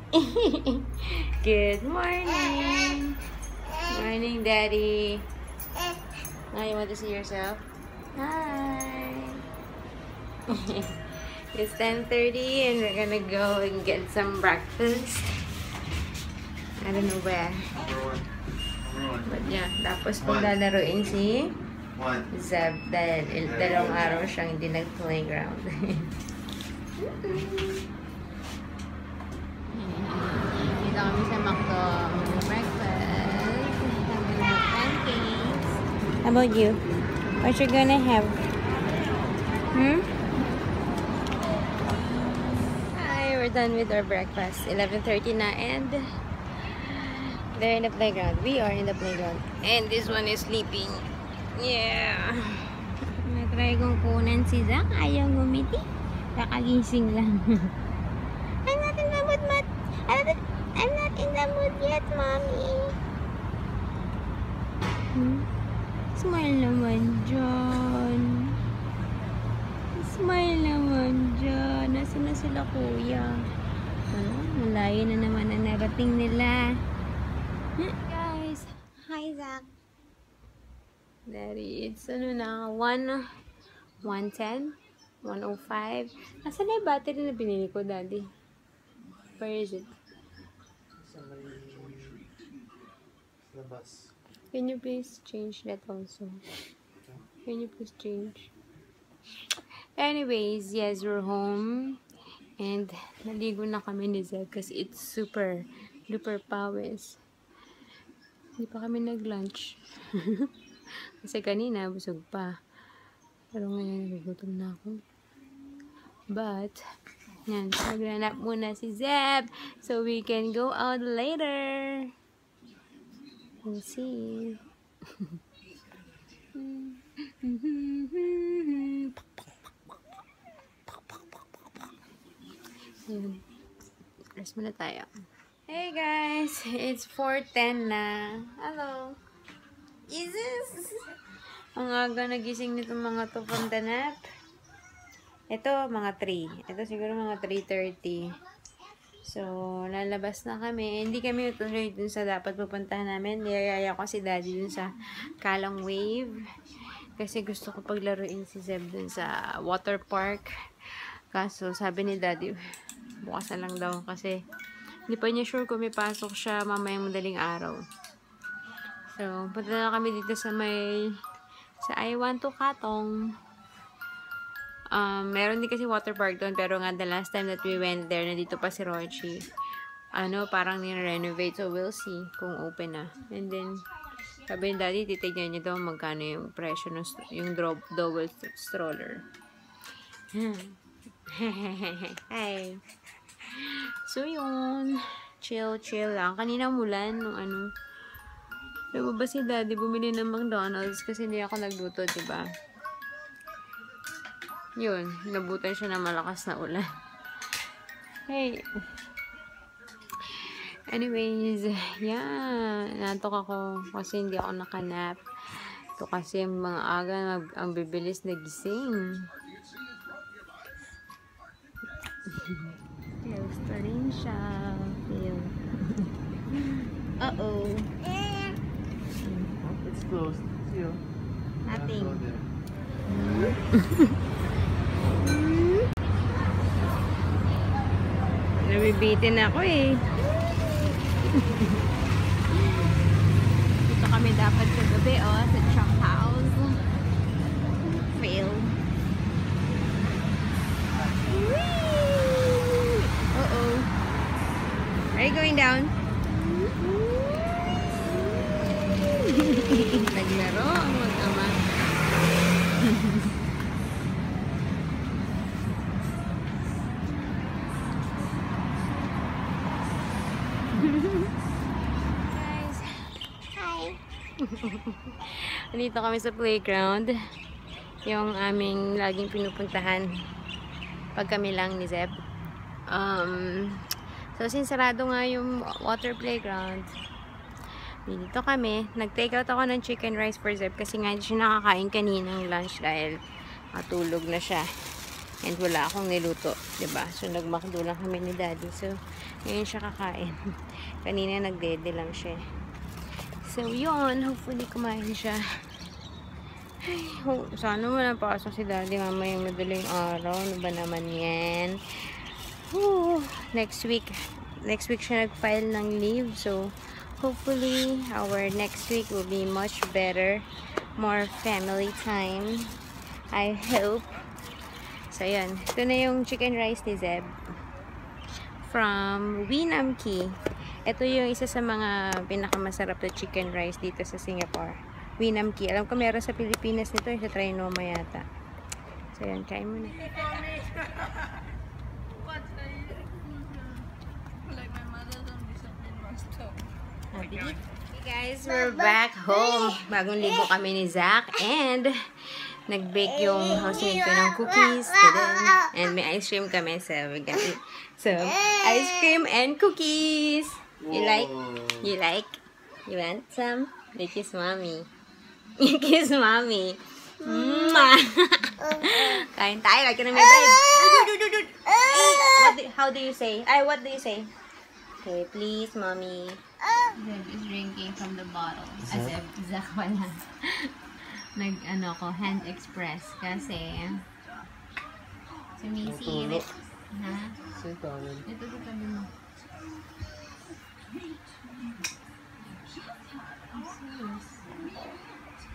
Good morning. Morning, Daddy. Now you want to see yourself? Hi. It's 10:30 and we're gonna go and get some breakfast. I don't know where. But yeah, tapos paglalaroin si Zeb dahil dalawang araw siyang hindi nag-playground. Dito kami sa McDo. Breakfast. Having pancakes. How about you? What you gonna have? Hi, we're done with our breakfast. 11:30 na and they're in the playground. We are in the playground. And this one is sleeping. Yeah. Natry kong kunan si Zach. Ayaw gumiti. Kakagising lang. I'm not in the mood, I'm not in the mood yet, Mommy. Smile naman dyan. Smile naman dyan. Nasaan na sila, kuya? Malayo na naman ang narating nila. Guys, hi Zach. Daddy, it's ano na, 1:10, 1:05. Nasaan na yung battery na binili ko, Daddy? Where is it? Can you please change that also? Can you please change? Anyways, yes, we're home. And naligo na kami ni Zed kasi it's super duper pawis. Hindi pa kami nag-lunch. Kasi kanina, busog pa. Pero ngayon, nagugutom na ako. But, yan, magranap muna si Zeb so we can go out later. We'll see. Yun. Rest muna tayo. Hey guys! It's 4:10 na. Hello! Jesus! Ang aga nagising nito mga to from the nap. Ito, mga 3. Ito siguro mga 3:30. So, lalabas na kami. Hindi kami tuloy dun sa dapat pupuntahan namin. Niyayaya ko si Daddy dun sa Kallang Wave. Kasi gusto ko paglaruin si Zeb dun sa water park. Kaso, sabi ni Daddy, bukas na lang daw kasi hindi pa niya sure kung may pasok siya mamayang madaling araw. So, punta na kami dito sa I Want to Katong. Meron din kasi water park doon, pero nga the last time that we went there, nandito pa si Rochi. Parang nire-renovate, so we'll see kung open na. And then, sabi ni Daddy, titignan niya daw magkano yung presyo ng yung double stroller. Hi. So, yun. Chill lang. Kanina mulan nung Diba ba si Daddy bumili ng McDonald's kasi hindi ako nagluto, diba? Yun. Nabutan siya ng malakas na ulan. Hey. Anyways, yeah. Natok ako kasi hindi ako nakanap. Ito kasi mga aga ang bibilis na gising. Close pa rin siya. Uh-oh. It's closed. See you. Nothing. Nabibitin ako eh. Dito kami dapat sa gabi sa Chop House. Fail. Uh-oh. Are you going down? Naglaro ang mag-ama. Guys, hi. Dito kami sa playground. Yung aming laging pinupuntahan pag kami lang ni Zeb. So, sinsarado nga yung water playground. Dito kami. Nag-take out ako ng chicken rice for Zeb kasi nga hindi siya nakakain kaninang lunch dahil matulog na siya. And wala akong niluto, 'di ba? So nagmakdo lang kami ni Daddy. So ngayon siya kakain. Kanina nagdede lang siya. So yun, hopefully kumain siya. Ay, sana wala pasok si Daddy mamayang madaling araw. Ano ba naman yan? Next week siya nag-file ng leave. So hopefully our next week will be much better. More family time. I hope. So, yan. Ito na yung chicken rice ni Zeb. From Winamki. Ito yung isa sa mga pinakamasarap na chicken rice dito sa Singapore. Winamki. Alam ko meron sa Pilipinas nito. Sa Trinoma yata. So, yan. Try mo na. Hey guys, we're back home. Bagong ligo kami ni Zach. And nag-bake yung housemate ko ng cookies. And may ice cream kami. So, we're gonna eat some ice cream and cookies. You like? You like? You want some? You kiss mommy. You kiss mommy. Kain tayo. Like na may bread. How do you say? What do you say? Okay, please, mommy. Zeb is drinking from the bottle. Zach wala. Nag-ano ko, hand express kasi sumisilip. Ha? Ito sa tabi mo.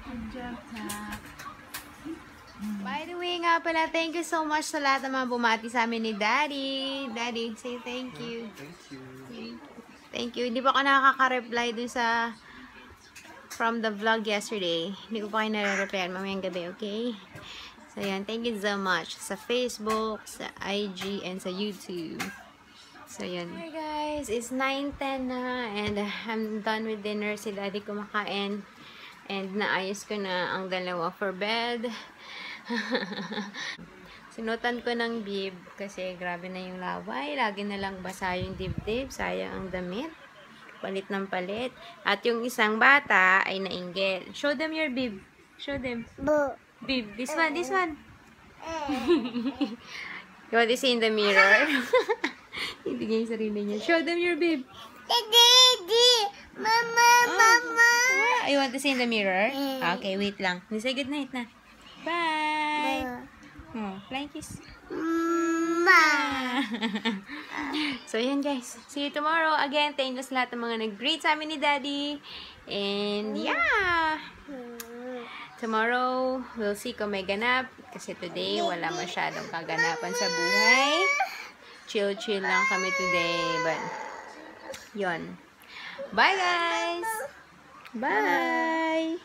Good job, Zach. By the way nga pala, thank you so much sa lahat ng mga bumati sa amin ni Daddy. Daddy, say thank you. Thank you. Thank you. Hindi pa ako nakaka-reply dun sa from the vlog yesterday. Hindi ko pa kayo nare-replyan mamayang gabi, okay? So, yan. Thank you so much sa Facebook, sa IG, and sa YouTube. So, yan. Hi guys, it's 9:10 na and I'm done with dinner. Si Daddy kumakain and naayos ko na ang dalawa for bed. Sinutan ko ng bib kasi grabe na yung laway. Lagi na lang basa yung dibdib. Sayang ang damit. Palit ng palit. At yung isang bata ay nainggit. Show them your bib. Show them. Bib. This one. This one. You want to see in the mirror? Ibigay yung sarili niya. Show them your bib. Daddy! Mama! Mama! You want to see in the mirror? Okay, wait lang. Say good night na. Bye! Flying kiss. So, yan guys. See you tomorrow. Again, thank you sa lahat ng mga nag-greet sa amin ni Daddy. And, yeah. Tomorrow, we'll see kung may ganap. Kasi today, wala masyadong kaganapan sa buhay. Chill-chill lang kami today. But, yon. Bye guys! Bye!